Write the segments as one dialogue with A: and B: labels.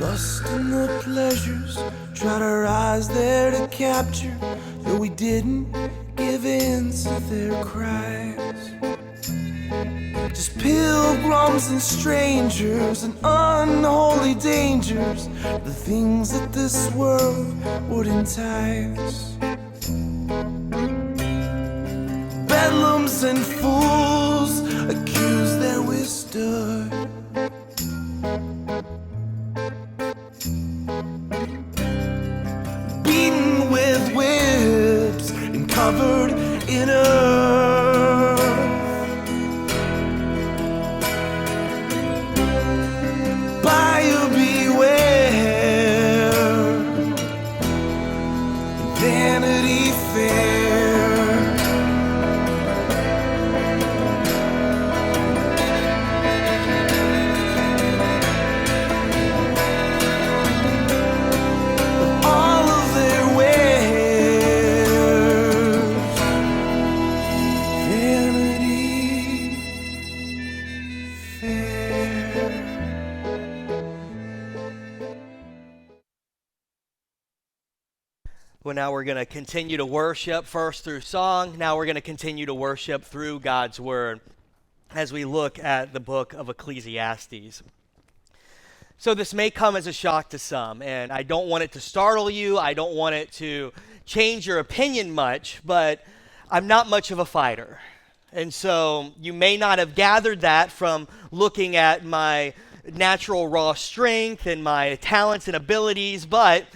A: Lust and the pleasures try to rise there to capture, though we didn't give in to their cries. Just pilgrims and strangers and unholy dangers, the things that this world would entice. Bedlams and fools accuse their withstood. Beaten with whips and covered in earth. Buyer beware, Vanity Fair. All of their wares, Vanity Fair.
B: Well, now we're going to continue to worship first through song. Now we're going to continue to worship through God's Word as we look at the book of Ecclesiastes. So this may come as a shock to some, and I don't want it to startle you. I don't want it to change your opinion much, but I'm not much of a fighter. And so you may not have gathered that from looking at my natural raw strength and my talents and abilities, but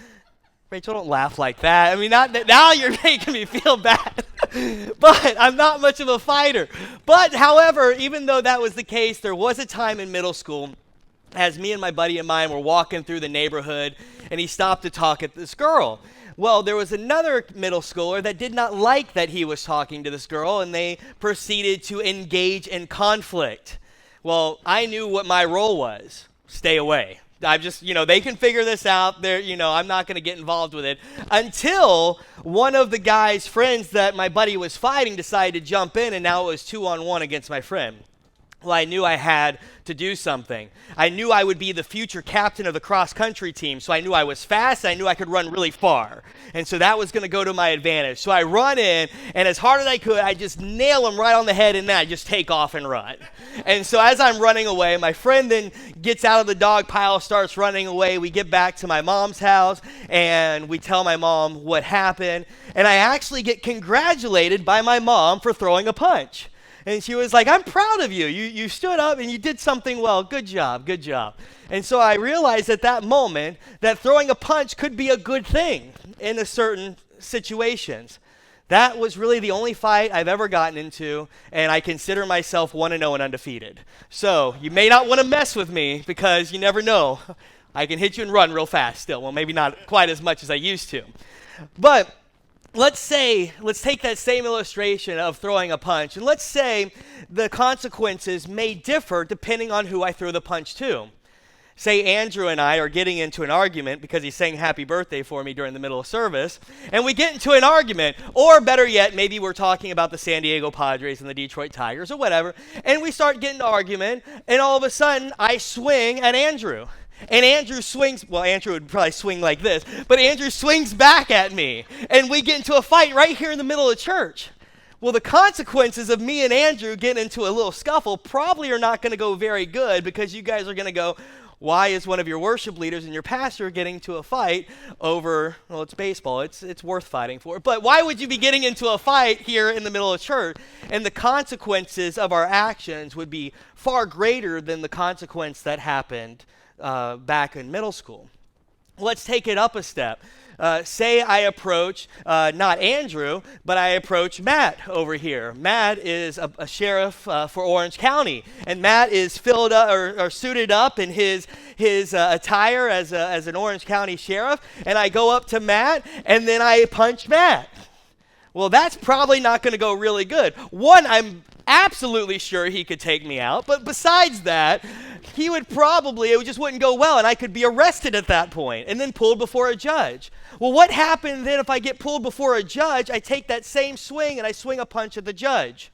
B: Rachel, don't laugh like that. I mean, not that now you're making me feel bad. But I'm not much of a fighter. But, however, even though that was the case, there was a time in middle school as me and my buddy of mine were walking through the neighborhood, and he stopped to talk at this girl. Well, there was another middle schooler that did not like that he was talking to this girl, and they proceeded to engage in conflict. Well, I knew what my role was. Stay away. I just, they can figure this out. I'm not going to get involved with it until one of the guy's friends that my buddy was fighting decided to jump in, and now it was 2-on-1 against my friend. Well, I knew I had to do something. I knew I would be the future captain of the cross-country team, so I knew I was fast, and I knew I could run really far. And so that was going to go to my advantage. So I run in, and as hard as I could, I just nail him right on the head, and then I just take off and run. And so as I'm running away, my friend then gets out of the dog pile, starts running away. We get back to my mom's house, and we tell my mom what happened. And I actually get congratulated by my mom for throwing a punch. And she was like, I'm proud of you. You stood up and you did something well. Good job, good job. And so I realized at that moment that throwing a punch could be a good thing in a certain situations. That was really the only fight I've ever gotten into, and I consider myself 1-0 and undefeated. So you may not want to mess with me because you never know. I can hit you and run real fast still. Well, maybe not quite as much as I used to. But let's take that same illustration of throwing a punch, and let's say the consequences may differ depending on who I throw the punch to. Say Andrew and I are getting into an argument because he sang happy birthday for me during the middle of service, and we get into an argument, or better yet, maybe we're talking about the San Diego Padres and the Detroit Tigers or whatever, and we start getting an argument, and all of a sudden I swing at Andrew. And Andrew swings, well, Andrew would probably swing like this, but Andrew swings back at me, and we get into a fight right here in the middle of church. Well, the consequences of me and Andrew getting into a little scuffle probably are not going to go very good, because you guys are going to go, why is one of your worship leaders and your pastor getting into a fight over, well, it's baseball, it's worth fighting for, but why would you be getting into a fight here in the middle of church? And the consequences of our actions would be far greater than the consequence that happened back in middle school. Let's take it up a step. Say I approach, not Andrew, but I approach Matt over here. Matt is a sheriff for Orange County, and Matt is filled up or suited up in his attire as an Orange County sheriff, and I go up to Matt, and then I punch Matt. Well, that's probably not going to go really good. One, I'm absolutely sure he could take me out, but besides that, it just wouldn't go well, and I could be arrested at that point and then pulled before a judge. Well, what happens then if I get pulled before a judge? I take that same swing and I swing a punch at the judge.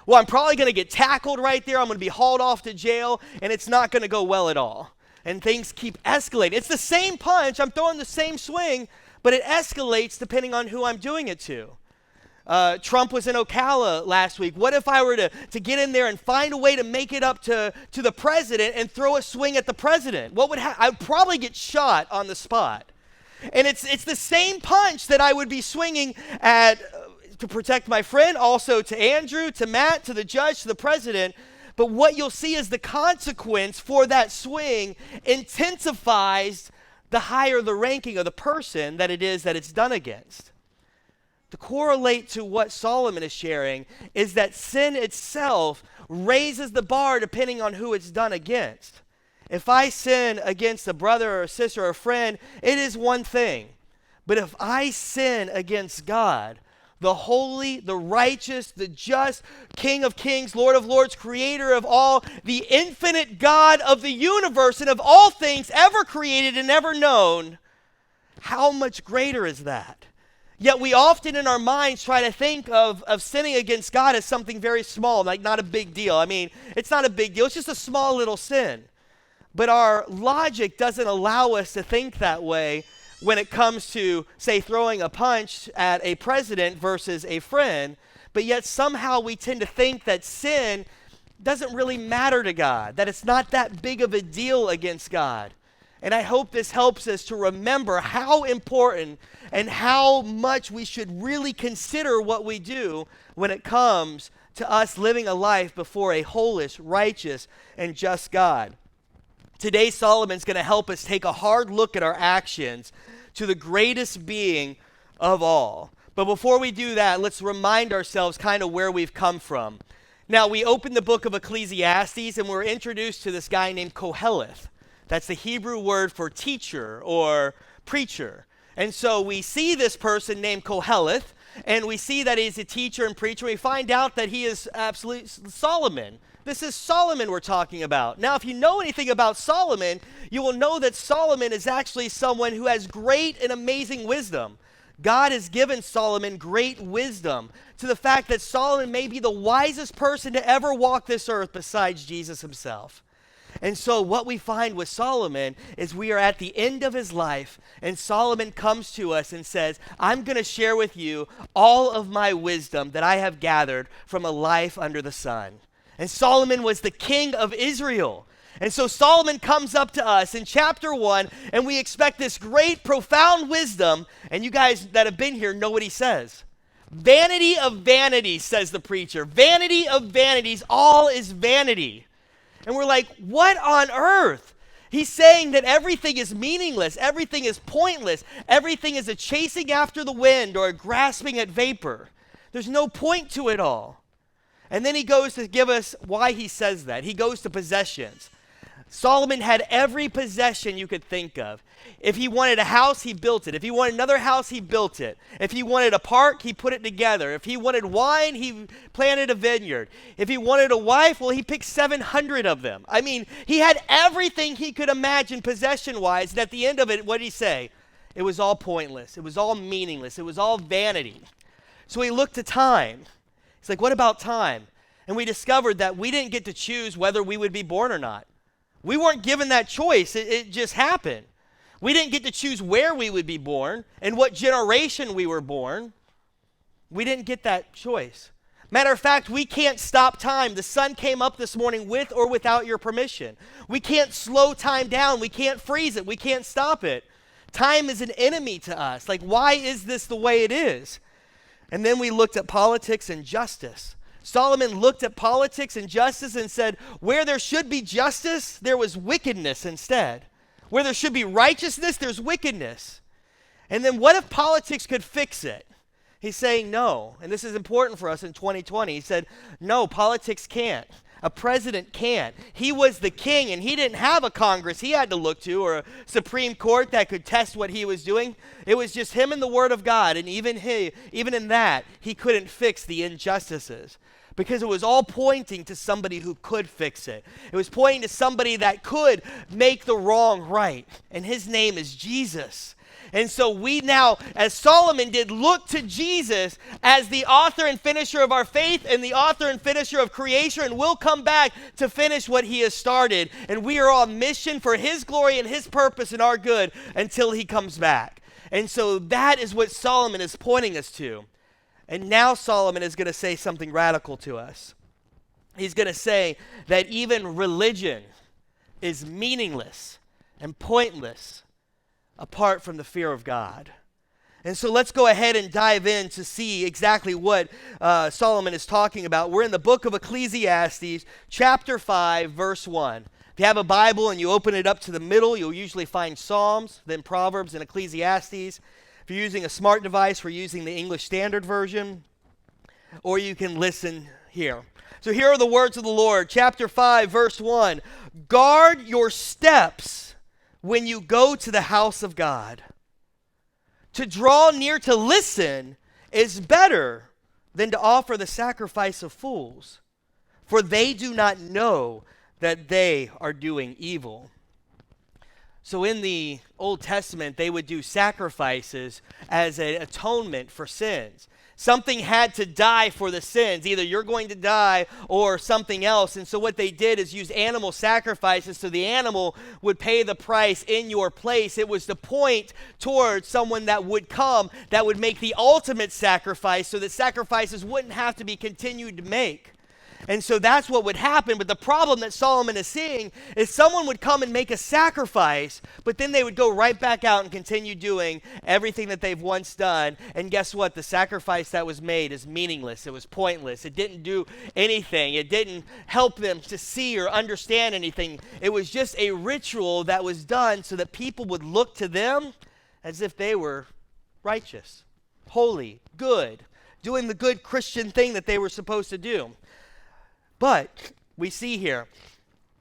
B: Well, I'm probably going to get tackled right there. I'm going to be hauled off to jail, and it's not going to go well at all. and things keep escalating. It's the same punch, I'm throwing the same swing, but it escalates depending on who I'm doing it to. Trump was in Ocala last week. What if I were to get in there and find a way to make it up to the president and throw a swing at the president? What would I'd probably get shot on the spot. And it's the same punch that I would be swinging at to protect my friend, also to Andrew, to Matt, to the judge, to the president. But what you'll see is the consequence for that swing intensifies the higher the ranking of the person that it is that it's done against. To correlate to what Solomon is sharing is that sin itself raises the bar depending on who it's done against. If I sin against a brother or a sister or a friend, it is one thing. But if I sin against God, the holy, the righteous, the just, King of kings, Lord of lords, creator of all, the infinite God of the universe and of all things ever created and ever known, how much greater is that? Yet we often in our minds try to think of sinning against God as something very small, like not a big deal. I mean, it's not a big deal. It's just a small little sin. But our logic doesn't allow us to think that way when it comes to, say, throwing a punch at a president versus a friend. But yet somehow we tend to think that sin doesn't really matter to God, that it's not that big of a deal against God. And I hope this helps us to remember how important and how much we should really consider what we do when it comes to us living a life before a holy, righteous, and just God. Today, Solomon's going to help us take a hard look at our actions to the greatest being of all. But before we do that, let's remind ourselves kind of where we've come from. Now, we opened the book of Ecclesiastes, and we're introduced to this guy named Koheleth. That's the Hebrew word for teacher or preacher. And so we see this person named Koheleth, and we see that he's a teacher and preacher. We find out that he is absolutely Solomon. This is Solomon we're talking about. Now, if you know anything about Solomon, you will know that Solomon is actually someone who has great and amazing wisdom. God has given Solomon great wisdom to the fact that Solomon may be the wisest person to ever walk this earth besides Jesus himself. And so what we find with Solomon is we are at the end of his life, and Solomon comes to us and says, I'm going to share with you all of my wisdom that I have gathered from a life under the sun. And Solomon was the king of Israel. And so Solomon comes up to us in chapter 1, and we expect this great, profound wisdom. And you guys that have been here know what he says. Vanity of vanities, says the preacher. Vanity of vanities, all is vanity. And we're like, what on earth? He's saying that everything is meaningless, everything is pointless, everything is a chasing after the wind or a grasping at vapor. There's no point to it all. And then he goes to give us why he says that. He goes to possessions. Solomon had every possession you could think of. If he wanted a house, he built it. If he wanted another house, he built it. If he wanted a park, he put it together. If he wanted wine, he planted a vineyard. If he wanted a wife, well, he picked 700 of them. I mean, he had everything he could imagine possession-wise, and at the end of it, what did he say? It was all pointless. It was all meaningless. It was all vanity. So he looked to time. He's like, what about time? And we discovered that we didn't get to choose whether we would be born or not. We weren't given that choice. It just happened. We didn't get to choose where we would be born and what generation we were born. We didn't get that choice. Matter of fact, we can't stop time. The sun came up this morning with or without your permission. We can't slow time down. We can't freeze it. We can't stop it. Time is an enemy to us. Like, why is this the way it is? And then we looked at politics and justice. Solomon looked at politics and justice and said, where there should be justice, there was wickedness instead. Where there should be righteousness, there's wickedness. And then what if politics could fix it? He's saying no, and this is important for us in 2020. He said, no, politics can't. A president can't. He was the king, and he didn't have a Congress he had to look to or a Supreme Court that could test what he was doing. It was just him and the Word of God, and even in that, he couldn't fix the injustices. because it was all pointing to somebody who could fix it. It was pointing to somebody that could make the wrong right, and his name is Jesus. And so we now, as Solomon did, look to Jesus as the author and finisher of our faith and the author and finisher of creation, and we'll come back to finish what he has started. And we are on mission for his glory and his purpose and our good until he comes back. And so that is what Solomon is pointing us to. And now Solomon is going to say something radical to us. He's going to say that even religion is meaningless and pointless apart from the fear of God. And so let's go ahead and dive in to see exactly what Solomon is talking about. We're in the book of Ecclesiastes, chapter 5, verse 1. If you have a Bible and you open it up to the middle, you'll usually find Psalms, then Proverbs, and Ecclesiastes. If you're using a smart device, we're using the English Standard Version, or you can listen here. So here are the words of the Lord, chapter 5, verse 1. Guard your steps when you go to the house of God. To draw near to listen is better than to offer the sacrifice of fools, for they do not know that they are doing evil. So in the Old Testament, they would do sacrifices as an atonement for sins. Something had to die for the sins. Either you're going to die or something else. And so what they did is use animal sacrifices so the animal would pay the price in your place. It was to point towards someone that would come that would make the ultimate sacrifice so that sacrifices wouldn't have to be continued to make. And so that's what would happen. But the problem that Solomon is seeing is someone would come and make a sacrifice, but then they would go right back out and continue doing everything that they've once done. And guess what? The sacrifice that was made is meaningless. It was pointless. It didn't do anything. It didn't help them to see or understand anything. It was just a ritual that was done so that people would look to them as if they were righteous, holy, good, doing the good Christian thing that they were supposed to do. But we see here,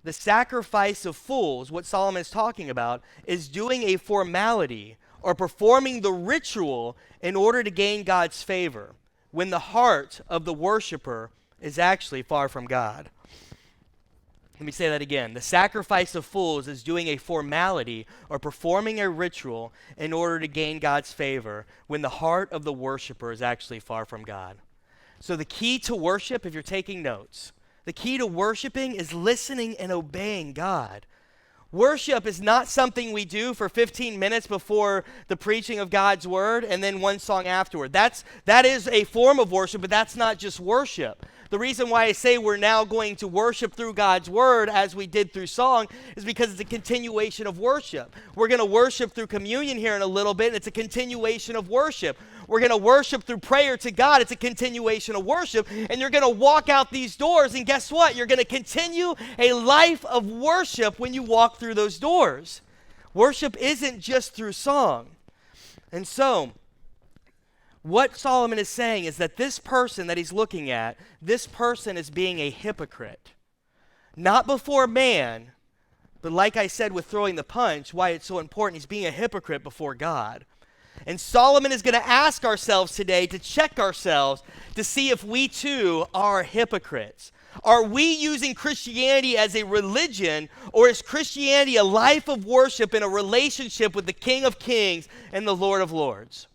B: the sacrifice of fools, what Solomon is talking about, is doing a formality or performing the ritual in order to gain God's favor, when the heart of the worshiper is actually far from God. Let me say that again. The sacrifice of fools is doing a formality or performing a ritual in order to gain God's favor, when the heart of the worshiper is actually far from God. So the key to worship, if you're taking notes, the key to worshiping is listening and obeying God. Worship is not something we do for 15 minutes before the preaching of God's word and then one song afterward. That is a form of worship, but that's not just worship. The reason why I say we're now going to worship through God's word as we did through song is because it's a continuation of worship. We're going to worship through communion here in a little bit, and it's a continuation of worship. We're going to worship through prayer to God. It's a continuation of worship. And you're going to walk out these doors, and guess what? You're going to continue a life of worship when you walk through those doors. Worship isn't just through song. And so, what Solomon is saying is that this person that he's looking at, this person is being a hypocrite. Not before man, but like I said with throwing the punch, why it's so important, he's being a hypocrite before God. And Solomon is going to ask ourselves today to check ourselves to see if we too are hypocrites. Are we using Christianity as a religion, or is Christianity a life of worship in a relationship with the King of Kings and the Lord of Lords?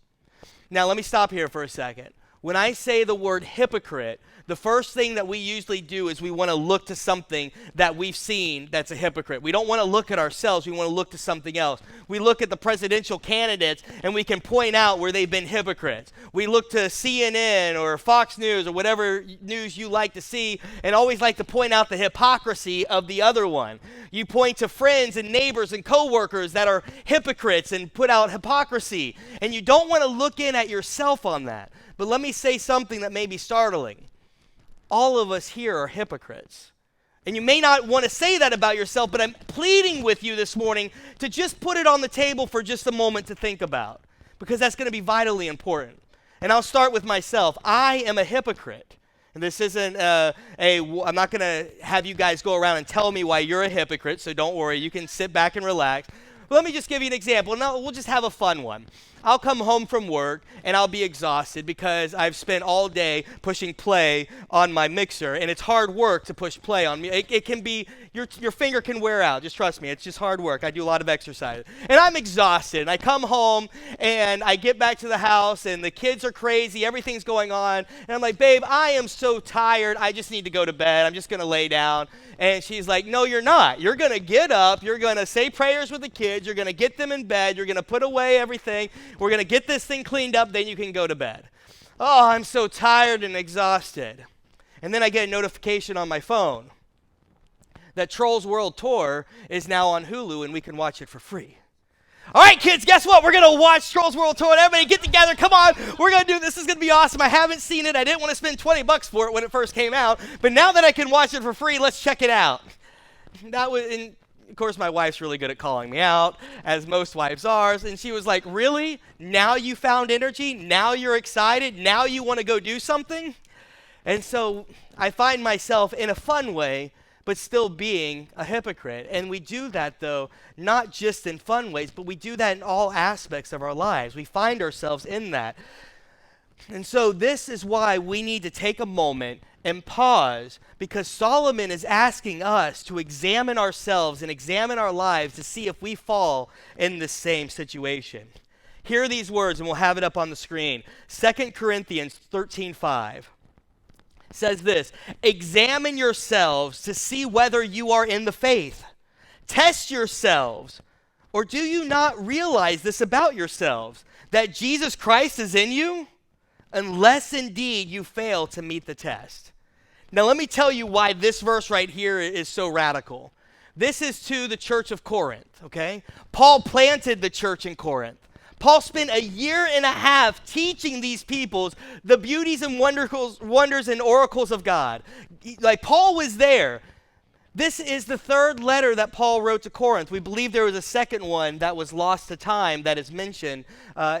B: Now, let me stop here for a second. When I say the word hypocrite, the first thing that we usually do is we want to look to something that we've seen that's a hypocrite. We don't want to look at ourselves. We want to look to something else. We look at the presidential candidates, and we can point out where they've been hypocrites. We look to CNN or Fox News or whatever news you like to see, and always like to point out the hypocrisy of the other one. You point to friends and neighbors and coworkers that are hypocrites and put out hypocrisy, and you don't want to look in at yourself on that. But let me say something that may be startling. All of us here are hypocrites. And you may not want to say that about yourself, but I'm pleading with you this morning to just put it on the table for just a moment to think about, because that's going to be vitally important. And I'll start with myself. I am a hypocrite. And this isn't I'm not going to have you guys go around and tell me why you're a hypocrite, so don't worry. You can sit back and relax. Let me just give you an example. No, we'll just have a fun one. I'll come home from work and I'll be exhausted because I've spent all day pushing play on my mixer, and it's hard work to push play on me. It can be, your finger can wear out. Just trust me, it's just hard work. I do a lot of exercise. And I'm exhausted, and I come home and I get back to the house and the kids are crazy, everything's going on, and I'm like, babe, I am so tired, I just need to go to bed. I'm just going to lay down. And she's like, no, you're not. You're going to get up, you're going to say prayers with the kids, you're going to get them in bed, you're going to put away everything, we're going to get this thing cleaned up, then you can go to bed. Oh, I'm so tired and exhausted. And then I get a notification on my phone that Trolls World Tour is now on Hulu and we can watch it for free. All right, kids, guess what? We're going to watch Trolls World Tour. Everybody get together. Come on. We're going to do this. This is going to be awesome. I haven't seen it. I didn't want to spend $20 for it when it first came out. But now that I can watch it for free, let's check it out. And of course, my wife's really good at calling me out, as most wives are. And she was like, really? Now you found energy? Now you're excited? Now you want to go do something? And so I find myself in a fun way, but still being a hypocrite. And we do that, though, not just in fun ways, but we do that in all aspects of our lives. We find ourselves in that. And so this is why we need to take a moment and pause, because Solomon is asking us to examine ourselves and examine our lives to see if we fall in the same situation. Hear these words, and we'll have it up on the screen. 2 Corinthians 13:5. Says this, examine yourselves to see whether you are in the faith. Test yourselves, or do you not realize this about yourselves, that Jesus Christ is in you, unless indeed you fail to meet the test. Now let me tell you why this verse right here is so radical. This is to the church of Corinth, okay? Paul planted the church in Corinth. Paul spent a year and a half teaching these peoples the beauties and wonders and oracles of God. Like, Paul was there. This is the third letter that Paul wrote to Corinth. We believe there was a second one that was lost to time that is mentioned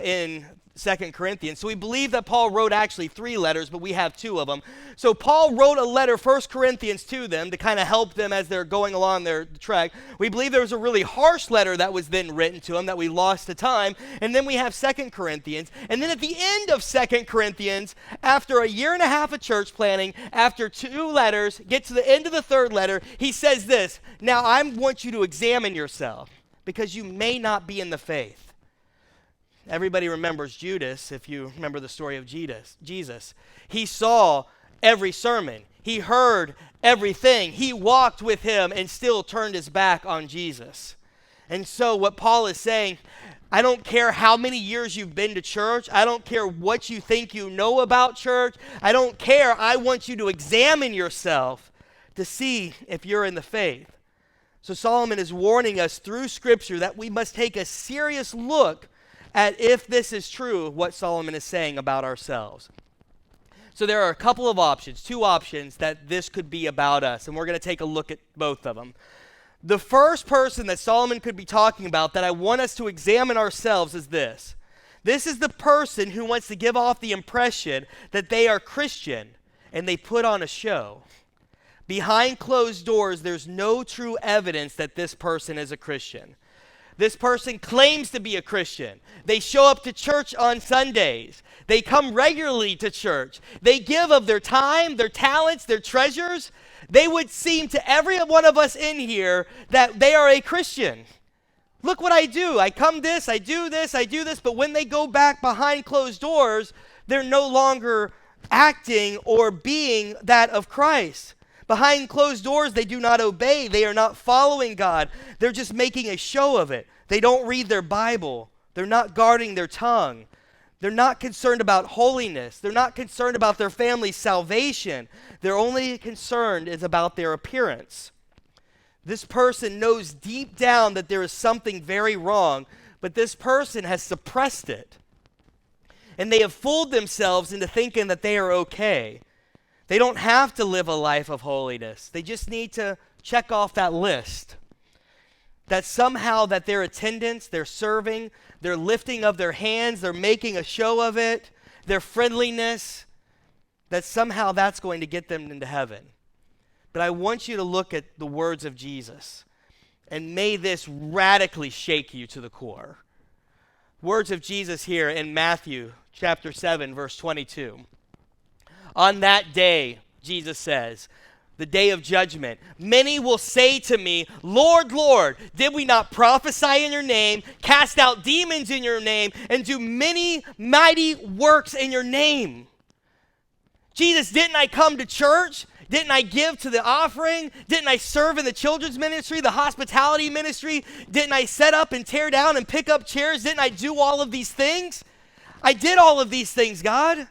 B: in 2 Corinthians. So we believe that Paul wrote actually 3 letters, but we have 2 of them. So Paul wrote a letter, 1 Corinthians, to them to kind of help them as they're going along their trek. We believe there was a really harsh letter that was then written to them that we lost to time. And then we have 2 Corinthians. And then at the end of 2 Corinthians, after a year and a half of church planning, after 2 letters, get to the end of the 3rd letter, he says this, now I want you to examine yourself because you may not be in the faith. Everybody remembers Judas, if you remember the story of Jesus. He saw every sermon. He heard everything. He walked with him and still turned his back on Jesus. And so what Paul is saying, I don't care how many years you've been to church. I don't care what you think you know about church. I don't care. I want you to examine yourself to see if you're in the faith. So Solomon is warning us through Scripture that we must take a serious look at if this is true, what Solomon is saying about ourselves. So there are a couple of options, 2 options that this could be about us, and we're going to take a look at both of them. The first person that Solomon could be talking about that I want us to examine ourselves is this. This is the person who wants to give off the impression that they are Christian, and they put on a show. Behind closed doors, there's no true evidence that this person is a Christian. This person claims to be a Christian. They show up to church on Sundays. They come regularly to church. They give of their time, their talents, their treasures. They would seem to every one of us in here that they are a Christian. Look what I do. I come this, I do this, I do this. But when they go back behind closed doors, they're no longer acting or being that of Christ. Behind closed doors, they do not obey. They are not following God. They're just making a show of it. They don't read their Bible. They're not guarding their tongue. They're not concerned about holiness. They're not concerned about their family's salvation. Their only concern is about their appearance. This person knows deep down that there is something very wrong, but this person has suppressed it. And they have fooled themselves into thinking that they are okay. They don't have to live a life of holiness. They just need to check off that list. That somehow that their attendance, their serving, their lifting of their hands, they're making a show of it, their friendliness, that somehow that's going to get them into heaven. But I want you to look at the words of Jesus. And may this radically shake you to the core. Words of Jesus here in Matthew chapter 7, verse 22. On that day, Jesus says, the day of judgment, many will say to me, Lord, Lord, did we not prophesy in your name, cast out demons in your name, and do many mighty works in your name? Jesus, didn't I come to church? Didn't I give to the offering? Didn't I serve in the children's ministry, the hospitality ministry? Didn't I set up and tear down and pick up chairs? Didn't I do all of these things? I did all of these things, God.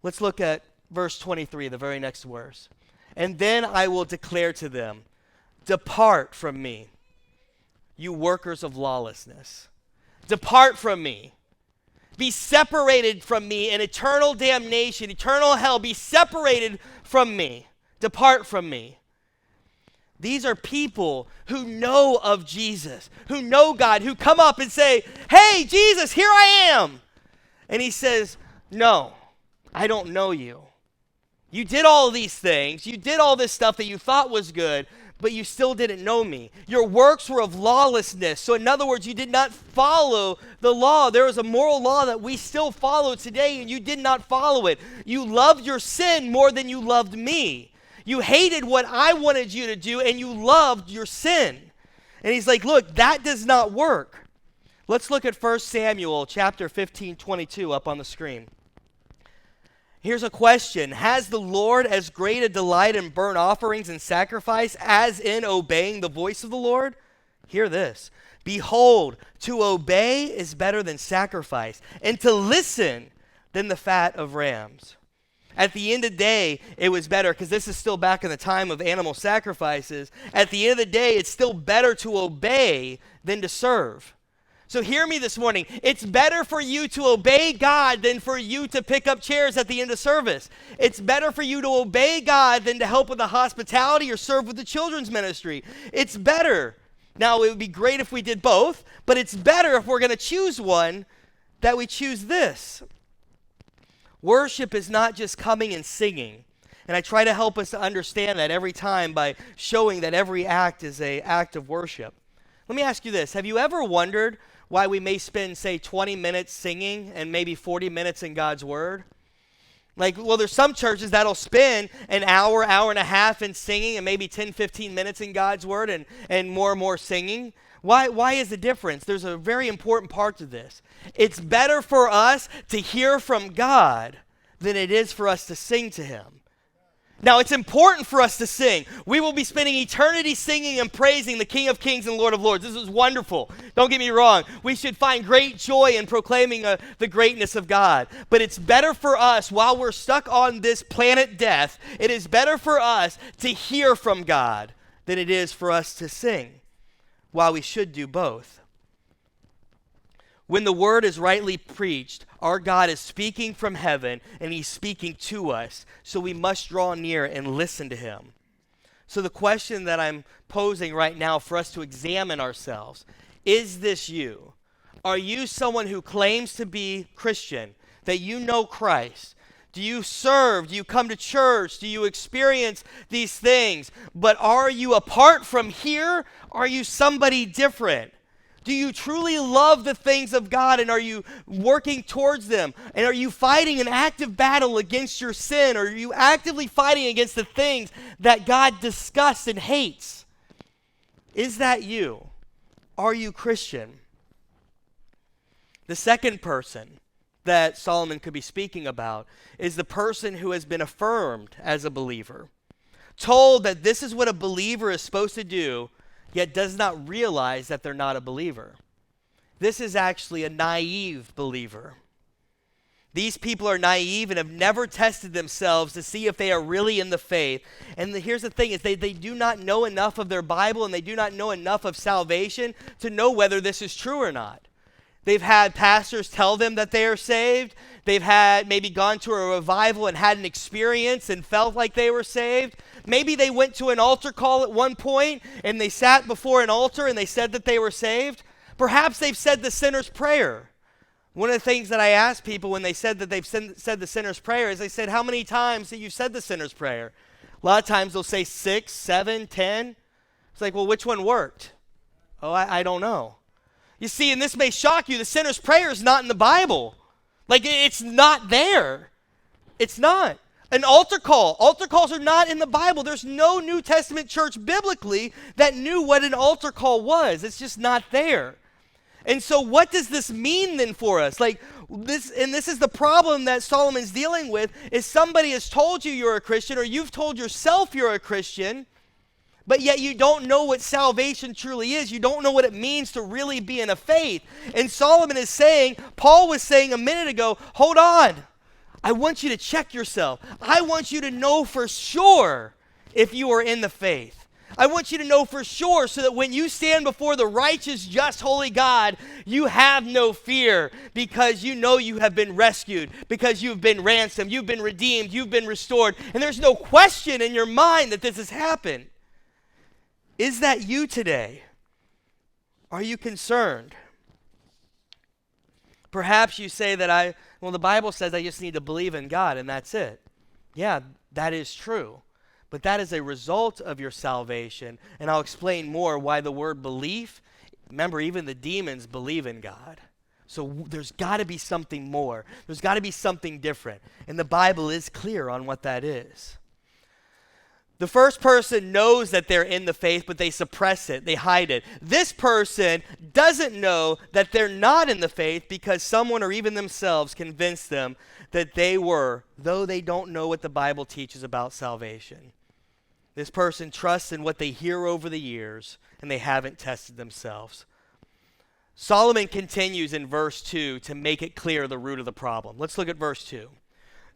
B: Let's look at verse 23, the very next verse. And then I will declare to them, depart from me, you workers of lawlessness. Depart from me. Be separated from me in eternal damnation, eternal hell. Be separated from me. Depart from me. These are people who know of Jesus, who know God, who come up and say, hey, Jesus, here I am. And he says, no, I don't know you. You did all these things. You did all this stuff that you thought was good, but you still didn't know me. Your works were of lawlessness. So in other words, you did not follow the law. There is a moral law that we still follow today, and you did not follow it. You loved your sin more than you loved me. You hated what I wanted you to do, and you loved your sin. And he's like, look, that does not work. Let's look at 1 Samuel chapter 15, 22 up on the screen. Here's a question. Has the Lord as great a delight in burnt offerings and sacrifice as in obeying the voice of the Lord? Hear this. Behold, to obey is better than sacrifice, and to listen than the fat of rams. At the end of the day, it was better, because this is still back in the time of animal sacrifices. At the end of the day, it's still better to obey than to serve. So hear me this morning. It's better for you to obey God than for you to pick up chairs at the end of service. It's better for you to obey God than to help with the hospitality or serve with the children's ministry. It's better. Now, it would be great if we did both, but it's better if we're going to choose one that we choose this. Worship is not just coming and singing. And I try to help us to understand that every time by showing that every act is an act of worship. Let me ask you this. Have you ever wondered why we may spend, say, 20 minutes singing and maybe 40 minutes in God's Word? Like, well, there's some churches that'll spend an hour, hour and a half in singing and maybe 10, 15 minutes in God's Word and more singing. Why is the difference? There's a very important part to this. It's better for us to hear from God than it is for us to sing to Him. Now, it's important for us to sing. We will be spending eternity singing and praising the King of Kings and Lord of Lords. This is wonderful. Don't get me wrong. We should find great joy in proclaiming the greatness of God. But it's better for us, while we're stuck on this planet death, it is better for us to hear from God than it is for us to sing, while we should do both. When the word is rightly preached, our God is speaking from heaven, and He's speaking to us, so we must draw near and listen to Him. So the question that I'm posing right now for us to examine ourselves, is this you? Are you someone who claims to be Christian, that you know Christ? Do you serve? Do you come to church? Do you experience these things? But are you apart from here? Are you somebody different? Do you truly love the things of God, and are you working towards them? And are you fighting an active battle against your sin? Or are you actively fighting against the things that God disgusts and hates? Is that you? Are you Christian? The second person that Solomon could be speaking about is the person who has been affirmed as a believer, told that this is what a believer is supposed to do, yet does not realize that they're not a believer. This is actually a naive believer. These people are naive and have never tested themselves to see if they are really in the faith. And here's the thing, is they do not know enough of their Bible, and they do not know enough of salvation to know whether this is true or not. They've had pastors tell them that they are saved. They've had maybe gone to a revival and had an experience and felt like they were saved. Maybe they went to an altar call at one point and they sat before an altar and they said that they were saved. Perhaps they've said the sinner's prayer. One of the things that I ask people when they said that they've said the sinner's prayer is, I said, how many times have you said the sinner's prayer? A lot of times they'll say 6, 7, 10. It's like, well, which one worked? Oh, I don't know. You see, and this may shock you, the sinner's prayer is not in the Bible. Like, it's not there. It's not. An altar call. Altar calls are not in the Bible. There's no New Testament church biblically that knew what an altar call was. It's just not there. And so what does this mean then for us? Like this, and this is the problem that Solomon's dealing with, is somebody has told you you're a Christian, or you've told yourself you're a Christian, but yet you don't know what salvation truly is. You don't know what it means to really be in a faith. And Solomon is saying, Paul was saying a minute ago, hold on. I want you to check yourself. I want you to know for sure if you are in the faith. I want you to know for sure so that when you stand before the righteous, just, holy God, you have no fear because you know you have been rescued, because you've been ransomed, you've been redeemed, you've been restored, and there's no question in your mind that this has happened. Is that you today? Are you concerned? Perhaps you say that the Bible says I just need to believe in God and that's it. Yeah, that is true. But that is a result of your salvation. And I'll explain more why the word belief, remember, even the demons believe in God. So there's got to be something more. There's got to be something different. And the Bible is clear on what that is. The first person knows that they're in the faith, but they suppress it. They hide it. This person doesn't know that they're not in the faith because someone or even themselves convinced them that they were, though they don't know what the Bible teaches about salvation. This person trusts in what they hear over the years, and they haven't tested themselves. Solomon continues in verse 2 to make it clear the root of the problem. Let's look at verse 2.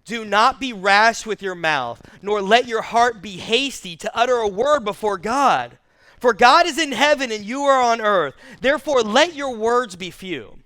B: Do not be rash with your mouth, nor let your heart be hasty to utter a word before God. For God is in heaven and you are on earth. Therefore, let your words be few.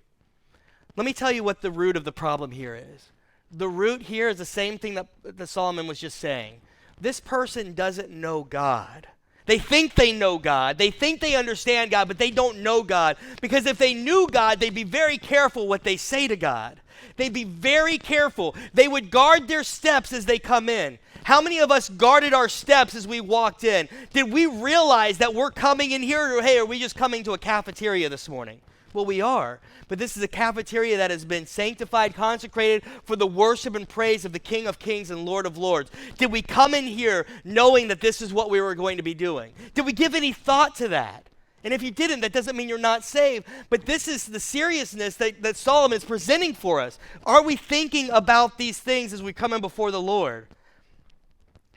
B: Let me tell you what the root of the problem here is. The root here is the same thing that Solomon was just saying. This person doesn't know God. They think they know God. They think they understand God, but they don't know God. Because if they knew God, they'd be very careful what they say to God. They'd be very careful. They would guard their steps as they come in. How many of us guarded our steps as we walked in? Did we realize that we're coming in here, or hey, are we just coming to a cafeteria this morning? Well, we are. But this is a cafeteria that has been sanctified, consecrated for the worship and praise of the King of Kings and Lord of Lords. Did we come in here knowing that this is what we were going to be doing? Did we give any thought to that? And if you didn't, that doesn't mean you're not saved. But this is the seriousness that Solomon is presenting for us. Are we thinking about these things as we come in before the Lord?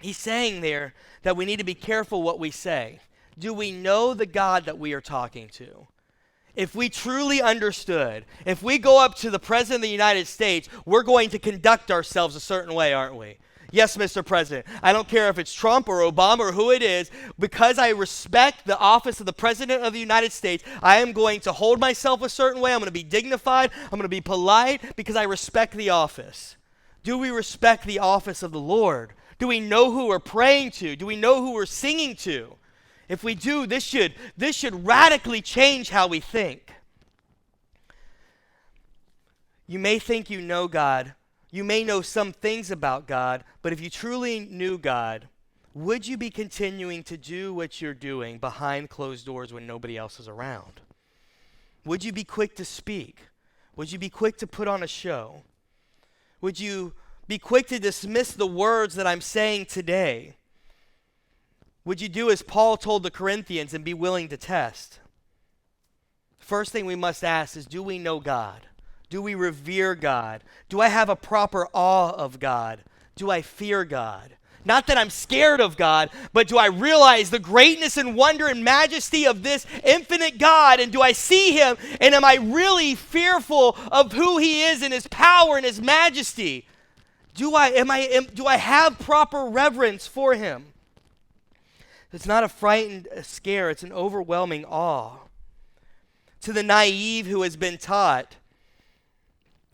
B: He's saying there that we need to be careful what we say. Do we know the God that we are talking to? If we truly understood, if we go up to the President of the United States, we're going to conduct ourselves a certain way, aren't we? Yes, Mr. President. I don't care if it's Trump or Obama or who it is. Because I respect the office of the President of the United States, I am going to hold myself a certain way. I'm going to be dignified. I'm going to be polite because I respect the office. Do we respect the office of the Lord? Do we know who we're praying to? Do we know who we're singing to? If we do, this should radically change how we think. You may think you know God. You may know some things about God, but if you truly knew God, would you be continuing to do what you're doing behind closed doors when nobody else is around? Would you be quick to speak? Would you be quick to put on a show? Would you be quick to dismiss the words that I'm saying today? Would you do as Paul told the Corinthians and be willing to test? First thing we must ask is, do we know God? Do we revere God? Do I have a proper awe of God? Do I fear God? Not that I'm scared of God, but do I realize the greatness and wonder and majesty of this infinite God? And do I see him? And am I really fearful of who he is and his power and his majesty? Do I have proper reverence for him? It's not a frightened scare, it's an overwhelming awe. To the naive who has been taught,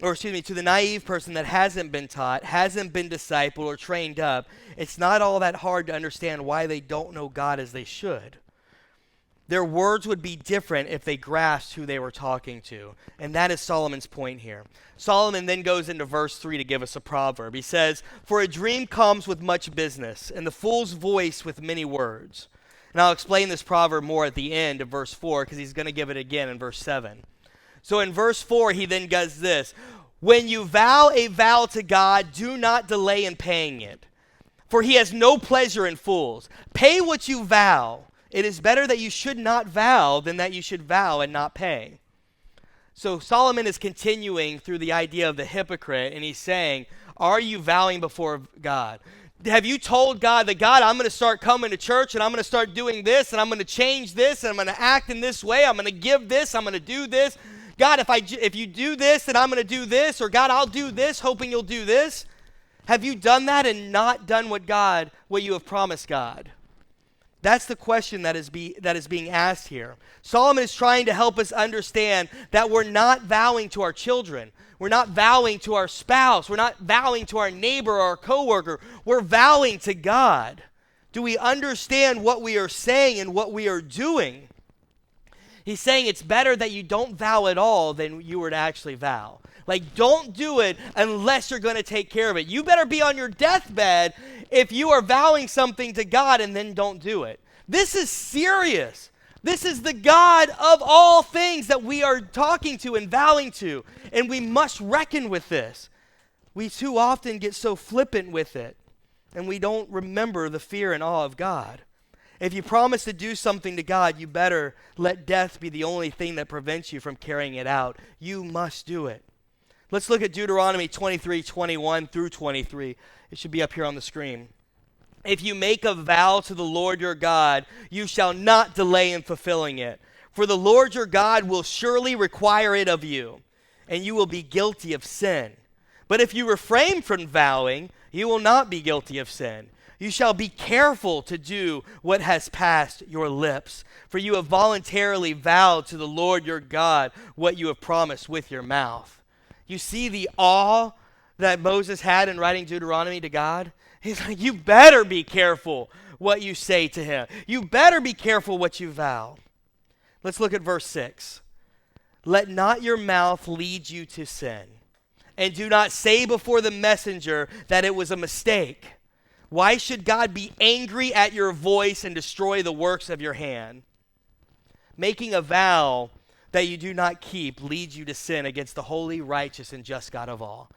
B: to the naive person that hasn't been taught, hasn't been discipled or trained up, it's not all that hard to understand why they don't know God as they should. Their words would be different if they grasped who they were talking to. And that is Solomon's point here. Solomon then goes into verse 3 to give us a proverb. He says, "For a dream comes with much business, and the fool's voice with many words. And I'll explain this proverb more at the end of verse 4 because he's going to give it again in verse 7. So in verse 4, he then does this. When you vow a vow to God, do not delay in paying it, for he has no pleasure in fools. Pay what you vow. It is better that you should not vow than that you should vow and not pay. So Solomon is continuing through the idea of the hypocrite, and he's saying, are you vowing before God? Have you told God that, God, I'm going to start coming to church, and I'm going to start doing this, and I'm going to change this, and I'm going to act in this way, I'm going to give this, I'm going to do this. God, if you do this, then I'm going to do this, or God, I'll do this, hoping you'll do this. Have you done that and not done what you have promised God? That's the question that is being asked here. Solomon is trying to help us understand that we're not vowing to our children. We're not vowing to our spouse. We're not vowing to our neighbor or our coworker. We're vowing to God. Do we understand what we are saying and what we are doing? He's saying it's better that you don't vow at all than you were to actually vow. Like, don't do it unless you're going to take care of it. You better be on your deathbed if you are vowing something to God and then don't do it. This is serious. This is the God of all things that we are talking to and vowing to, and we must reckon with this. We too often get so flippant with it, and we don't remember the fear and awe of God. If you promise to do something to God, you better let death be the only thing that prevents you from carrying it out. You must do it. Let's look at Deuteronomy 23:21 through 23. It should be up here on the screen. If you make a vow to the Lord your God, you shall not delay in fulfilling it. For the Lord your God will surely require it of you, and you will be guilty of sin. But if you refrain from vowing, you will not be guilty of sin. You shall be careful to do what has passed your lips, for you have voluntarily vowed to the Lord your God what you have promised with your mouth. You see the awe that Moses had in writing Deuteronomy to God? He's like, you better be careful what you say to him. You better be careful what you vow. Let's look at verse 6. Let not your mouth lead you to sin, and do not say before the messenger that it was a mistake. Why should God be angry at your voice and destroy the works of your hand? Making a vow that you do not keep leads you to sin against the holy, righteous, and just God of all.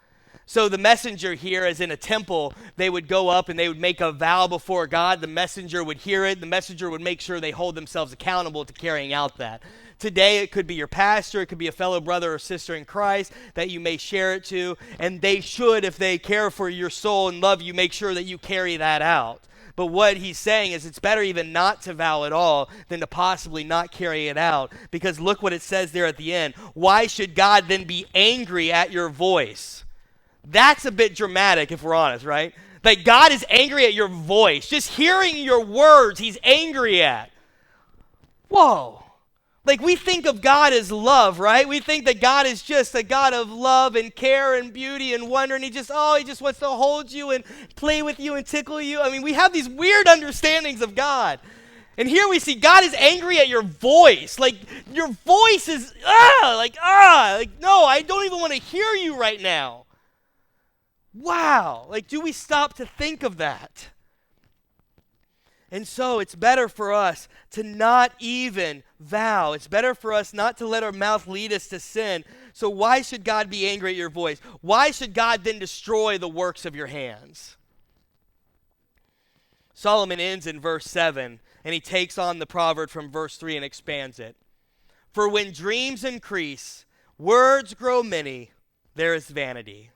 B: So the messenger here, as in a temple, they would go up and they would make a vow before God. The messenger would hear it. The messenger would make sure they hold themselves accountable to carrying out that. Today, it could be your pastor. It could be a fellow brother or sister in Christ that you may share it to. And they should, if they care for your soul and love you, make sure that you carry that out. But what he's saying is it's better even not to vow at all than to possibly not carry it out. Because look what it says there at the end. Why should God then be angry at your voice? That's a bit dramatic if we're honest, right? Like, God is angry at your voice. Just hearing your words, he's angry at. Whoa. Like, we think of God as love, right? We think that God is just a God of love and care and beauty and wonder, and he just wants to hold you and play with you and tickle you. I mean, we have these weird understandings of God. And here we see God is angry at your voice. Like, your voice is, no, I don't even want to hear you right now. Wow. Like, do we stop to think of that? And so it's better for us to not even vow. It's better for us not to let our mouth lead us to sin. So why should God be angry at your voice? Why should God then destroy the works of your hands? Solomon ends in verse 7, and he takes on the proverb from verse 3 and expands it. For when dreams increase, words grow many, there is vanity.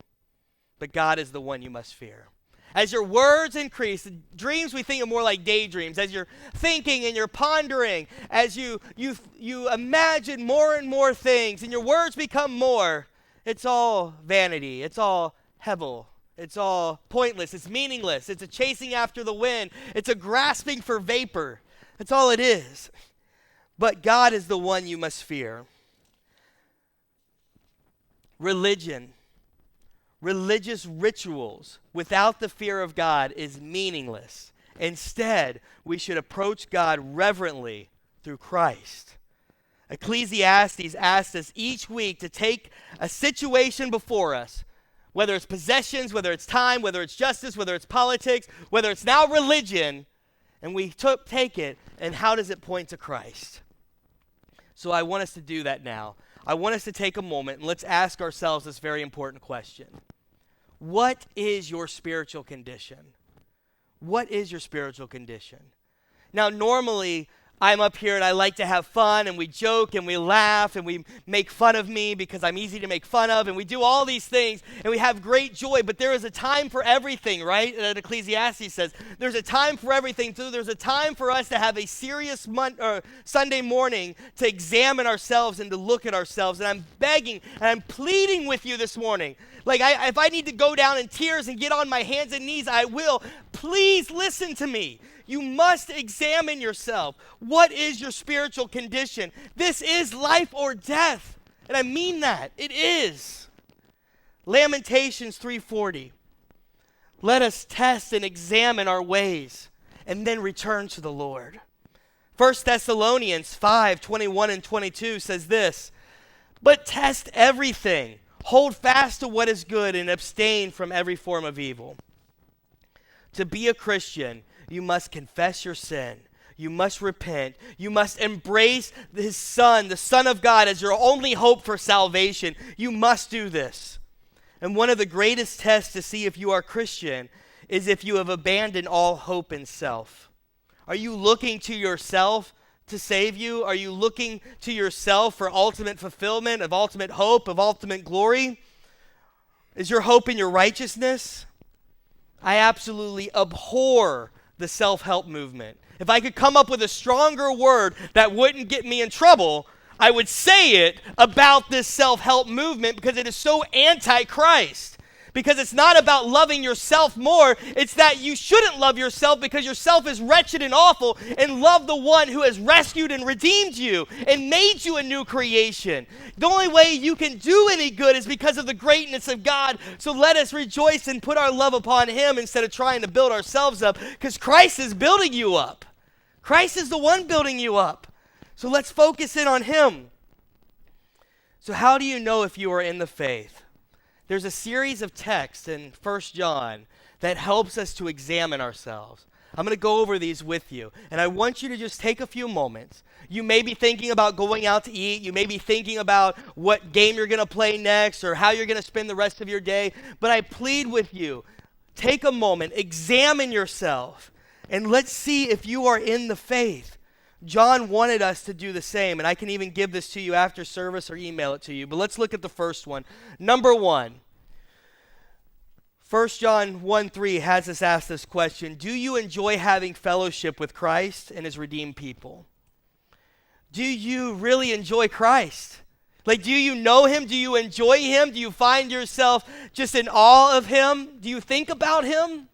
B: But God is the one you must fear. As your words increase, dreams we think of more like daydreams. As you're thinking and you're pondering, as you imagine more and more things, and your words become more, it's all vanity. It's all hevel. It's all pointless. It's meaningless. It's a chasing after the wind. It's a grasping for vapor. That's all it is. But God is the one you must fear. Religious rituals without the fear of God is meaningless. Instead, we should approach God reverently through Christ. Ecclesiastes asks us each week to take a situation before us, whether it's possessions, whether it's time, whether it's justice, whether it's politics, whether it's now religion, And we take it, and how does it point to Christ? So I want us to do that now. I want us to take a moment, and let's ask ourselves this very important question. What is your spiritual condition? What is your spiritual condition? Now, normally, I'm up here and I like to have fun and we joke and we laugh and we make fun of me because I'm easy to make fun of and we do all these things and we have great joy, but there is a time for everything, right? And Ecclesiastes says there's a time for everything too. There's a time for us to have a serious Sunday morning to examine ourselves and to look at ourselves. And I'm begging and I'm pleading with you this morning. Like if I need to go down in tears and get on my hands and knees, I will. Please listen to me. You must examine yourself. What is your spiritual condition? This is life or death. And I mean that. It is. Lamentations 3:40. Let us test and examine our ways and then return to the Lord. 1 Thessalonians 5:21 and 22 says this, but test everything. Hold fast to what is good and abstain from every form of evil. To be a Christian, you must confess your sin. You must repent. You must embrace his Son, the Son of God, as your only hope for salvation. You must do this. And one of the greatest tests to see if you are Christian is if you have abandoned all hope in self. Are you looking to yourself to save you? Are you looking to yourself for ultimate fulfillment, of ultimate hope, of ultimate glory? Is your hope in your righteousness? I absolutely abhor the self-help movement. If I could come up with a stronger word that wouldn't get me in trouble, I would say it about this self-help movement because it is so anti-Christ. Because it's not about loving yourself more. It's that you shouldn't love yourself because yourself is wretched and awful, and love the one who has rescued and redeemed you and made you a new creation. The only way you can do any good is because of the greatness of God. So let us rejoice and put our love upon him instead of trying to build ourselves up, because Christ is building you up. Christ is the one building you up. So let's focus in on him. So how do you know if you are in the faith? There's a series of texts in 1 John that helps us to examine ourselves. I'm going to go over these with you, and I want you to just take a few moments. You may be thinking about going out to eat. You may be thinking about what game you're going to play next or how you're going to spend the rest of your day, but I plead with you, take a moment, examine yourself, and let's see if you are in the faith. John wanted us to do the same, and I can even give this to you after service or email it to you. But let's look at the first one. Number one, 1 John 1:3 has us ask this question. Do you enjoy having fellowship with Christ and his redeemed people? Do you really enjoy Christ? Like, do you know him? Do you enjoy him? Do you find yourself just in awe of him? Do you think about him?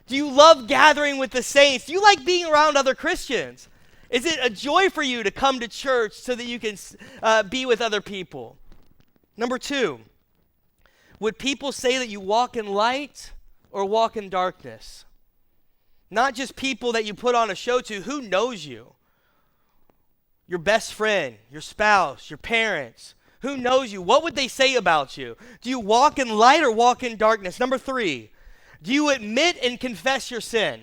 B: Do you love gathering with the saints? Do you like being around other Christians? Is it a joy for you to come to church so that you can be with other people? Number two, would people say that you walk in light or walk in darkness? Not just people that you put on a show to. Who knows you? Your best friend, your spouse, your parents. Who knows you? What would they say about you? Do you walk in light or walk in darkness? Number three, do you admit and confess your sin?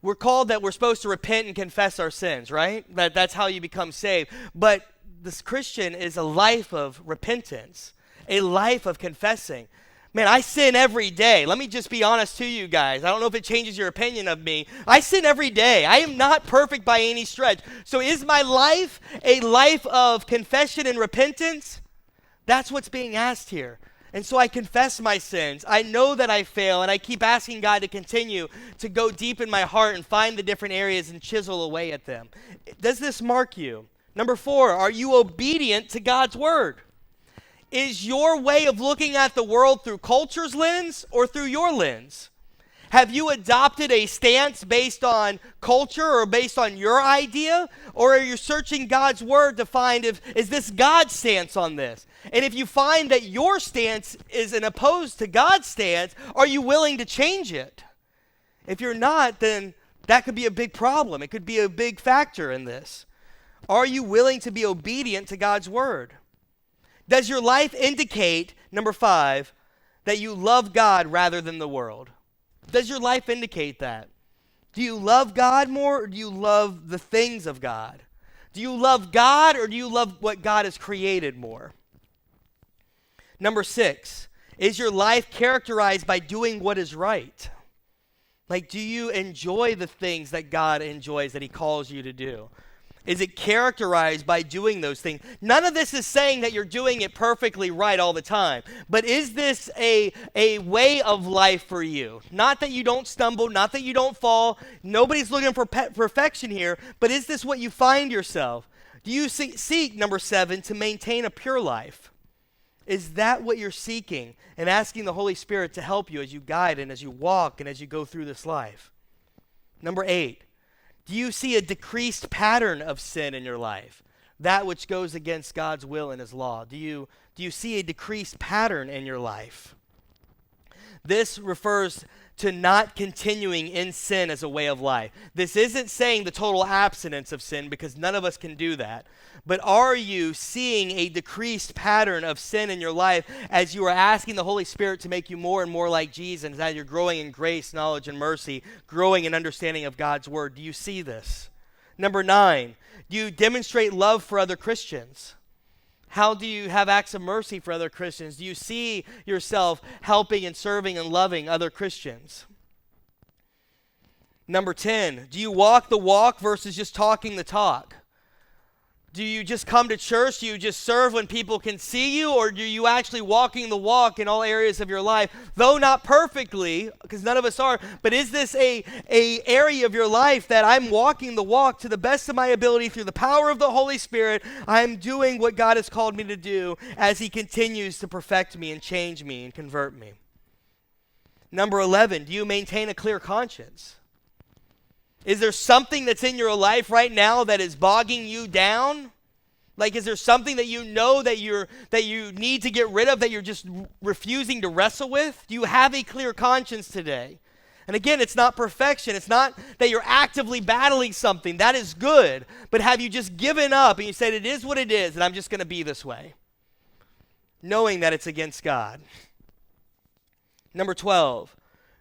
B: We're called that we're supposed to repent and confess our sins, right? That's how you become saved. But this Christian is a life of repentance, a life of confessing. Man, I sin every day. Let me just be honest to you guys. I don't know if it changes your opinion of me. I sin every day. I am not perfect by any stretch. So is my life a life of confession and repentance? That's what's being asked here. And so I confess my sins. I know that I fail, and I keep asking God to continue to go deep in my heart and find the different areas and chisel away at them. Does this mark you? Number four, are you obedient to God's word? Is your way of looking at the world through culture's lens or through your lens? Have you adopted a stance based on culture or based on your idea? Or are you searching God's word to find is this God's stance on this? And if you find that your stance is opposed to God's stance, are you willing to change it? If you're not, then that could be a big problem. It could be a big factor in this. Are you willing to be obedient to God's word? Does your life indicate, number five, that you love God rather than the world? Does your life indicate that? Do you love God more, or do you love the things of God? Do you love God, or do you love what God has created more? Number 6, is your life characterized by doing what is right? Like, do you enjoy the things that God enjoys, that he calls you to do? Is it characterized by doing those things? None of this is saying that you're doing it perfectly right all the time. But is this a way of life for you? Not that you don't stumble, not that you don't fall. Nobody's looking for perfection here. But is this what you find yourself? Do you seek, number 7, to maintain a pure life? Is that what you're seeking and asking the Holy Spirit to help you as you guide and as you walk and as you go through this life? Number 8. Do you see a decreased pattern of sin in your life? That which goes against God's will and his law. Do you see a decreased pattern in your life? This refers to not continuing in sin as a way of life. This isn't saying the total abstinence of sin, because none of us can do that. But are you seeing a decreased pattern of sin in your life as you are asking the Holy Spirit to make you more and more like Jesus, as you're growing in grace, knowledge, and mercy, growing in understanding of God's word? Do you see this? Number 9, do you demonstrate love for other Christians? How do you have acts of mercy for other Christians? Do you see yourself helping and serving and loving other Christians? Number 10, do you walk the walk versus just talking the talk? Do you just come to church? Do you just serve when people can see you? Or do you actually walking the walk in all areas of your life? Though not perfectly, because none of us are, but is this a area of your life that I'm walking the walk to the best of my ability through the power of the Holy Spirit? I'm doing what God has called me to do as he continues to perfect me and change me and convert me. Number 11, do you maintain a clear conscience? Is there something that's in your life right now that is bogging you down? Like, is there something that you know that you need to get rid of, that you're just refusing to wrestle with? Do you have a clear conscience today? And again, it's not perfection. It's not that you're actively battling something. That is good. But have you just given up and you said, it is what it is, and I'm just going to be this way, knowing that it's against God? Number 12,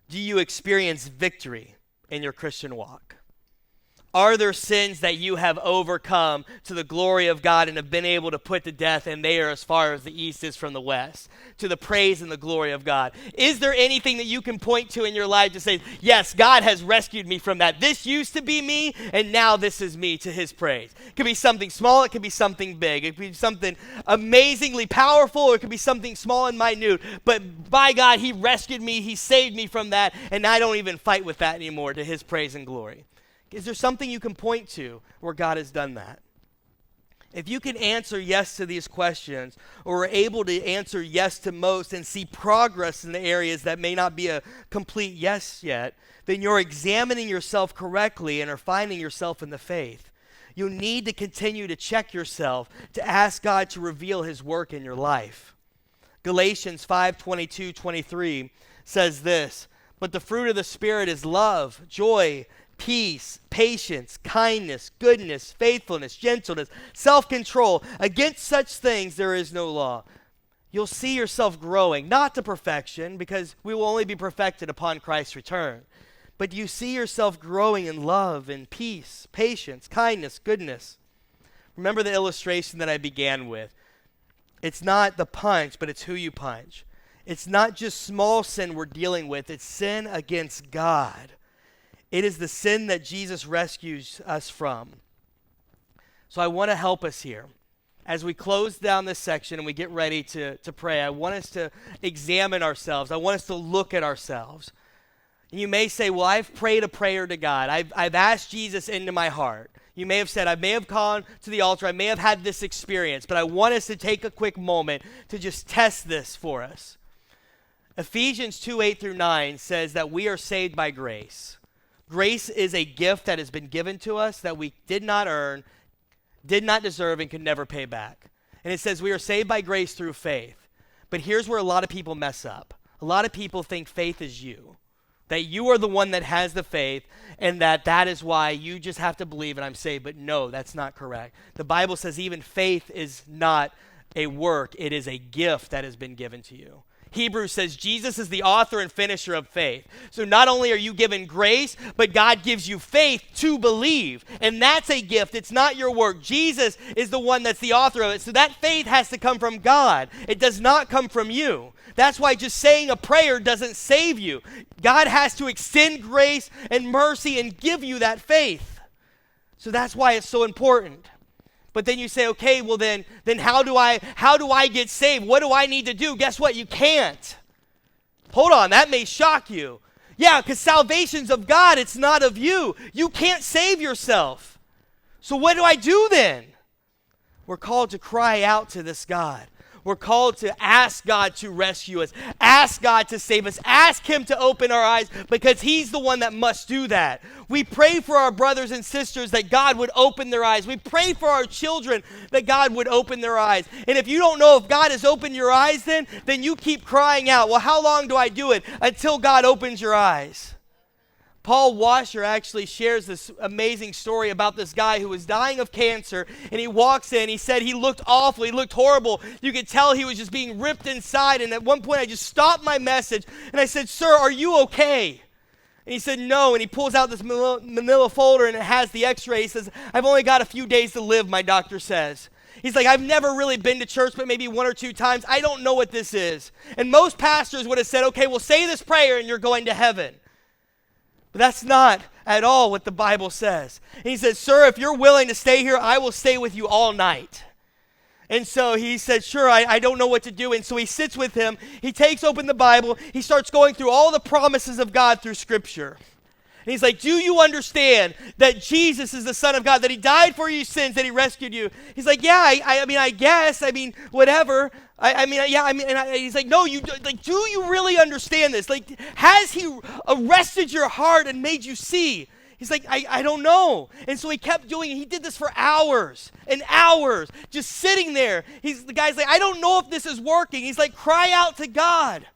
B: do you experience victory in your Christian walk? Are there sins that you have overcome to the glory of God and have been able to put to death, and they are as far as the east is from the west, to the praise and the glory of God? Is there anything that you can point to in your life to say, yes, God has rescued me from that. This used to be me, and now this is me, to his praise? It could be something small. It could be something big. It could be something amazingly powerful, or it could be something small and minute. But by God, he rescued me. He saved me from that, and I don't even fight with that anymore, to his praise and glory. Is there something you can point to where God has done that? If you can answer yes to these questions, or are able to answer yes to most and see progress in the areas that may not be a complete yes yet, then you're examining yourself correctly and are finding yourself in the faith. You need to continue to check yourself to ask God to reveal his work in your life. Galatians 5:22-23 says this, "But the fruit of the Spirit is love, joy, peace, patience, kindness, goodness, faithfulness, gentleness, self-control. Against such things there is no law." You'll see yourself growing, not to perfection, because we will only be perfected upon Christ's return. But you see yourself growing in love and peace, patience, kindness, goodness. Remember the illustration that I began with. It's not the punch, but it's who you punch. It's not just small sin we're dealing with. It's sin against God. It is the sin that Jesus rescues us from. So I want to help us here. As we close down this section and we get ready to pray, I want us to examine ourselves. I want us to look at ourselves. And you may say, well, I've prayed a prayer to God. I've asked Jesus into my heart. You may have said, I may have gone to the altar. I may have had this experience. But I want us to take a quick moment to just test this for us. Ephesians 2:8-9 says that we are saved by grace. Grace is a gift that has been given to us that we did not earn, did not deserve, and could never pay back. And it says we are saved by grace through faith. But here's where a lot of people mess up. A lot of people think faith is you, that you are the one that has the faith, and that is why you just have to believe and I'm saved. But no, that's not correct. The Bible says even faith is not a work. It is a gift that has been given to you. Hebrews says Jesus is the author and finisher of faith. So not only are you given grace, but God gives you faith to believe. And that's a gift. It's not your work. Jesus is the one that's the author of it. So that faith has to come from God. It does not come from you. That's why just saying a prayer doesn't save you. God has to extend grace and mercy and give you that faith. So that's why it's so important. But then you say, okay, well then how do I get saved? What do I need to do? Guess what? You can't. Hold on, that may shock you. Yeah, because salvation's of God, it's not of you. You can't save yourself. So what do I do then? We're called to cry out to this God. We're called to ask God to rescue us, ask God to save us, ask him to open our eyes, because he's the one that must do that. We pray for our brothers and sisters that God would open their eyes. We pray for our children that God would open their eyes. And if you don't know if God has opened your eyes then you keep crying out, well, how long do I do it? Until God opens your eyes. Paul Washer actually shares this amazing story about this guy who was dying of cancer, and he walks in. He said he looked awful. He looked horrible. You could tell he was just being ripped inside, and at one point I just stopped my message, and I said, "Sir, are you okay?" And he said, "No," and he pulls out this manila folder, and it has the x-ray. He says, "I've only got a few days to live, my doctor says." He's like, "I've never really been to church, but maybe 1 or 2 times. I don't know what this is." And most pastors would have said, "Okay, well, say this prayer, and you're going to heaven." But that's not at all what the Bible says. And he says, "Sir, if you're willing to stay here, I will stay with you all night." And so he said, "Sure, I don't know what to do." And so he sits with him. He takes open the Bible. He starts going through all the promises of God through Scripture. And he's like, "Do you understand that Jesus is the Son of God, that he died for your sins, that he rescued you?" He's like, "Yeah, I guess, whatever. He's like, "No, do you really understand this? Like, has he arrested your heart and made you see?" He's like, I don't know. And so he kept doing it. He did this for hours and hours, just sitting there. The guy's like, "I don't know if this is working." He's like, "Cry out to God."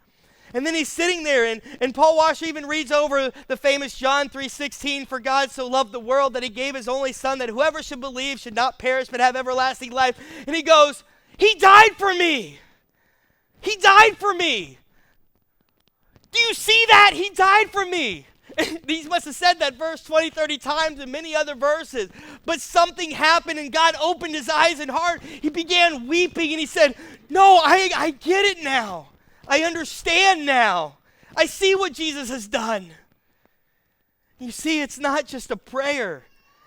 B: And then he's sitting there, and Paul Washer even reads over the famous John 3:16, "For God so loved the world that he gave his only son, that whoever should believe should not perish but have everlasting life." And he goes, "He died for me. He died for me. Do you see that? He died for me." He must have said that verse 20, 30 times and many other verses. But something happened, and God opened his eyes and heart. He began weeping, and he said, "No, I get it now. I understand now. I see what Jesus has done." You see, it's not just a prayer.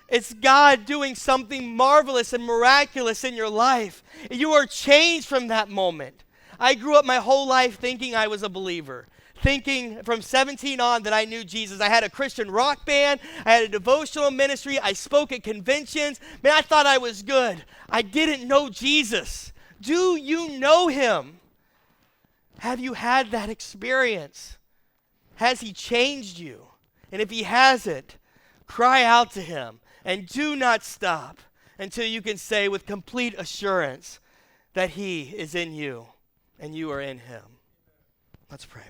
B: It's God doing something marvelous and miraculous in your life. You are changed from that moment. I grew up my whole life thinking I was a believer, thinking from 17 on that I knew Jesus. I had a Christian rock band. I had a devotional ministry. I spoke at conventions. Man, I thought I was good. I didn't know Jesus. Do you know him? Have you had that experience? Has he changed you? And if he hasn't, cry out to him and do not stop until you can say with complete assurance that he is in you and you are in him. Let's pray.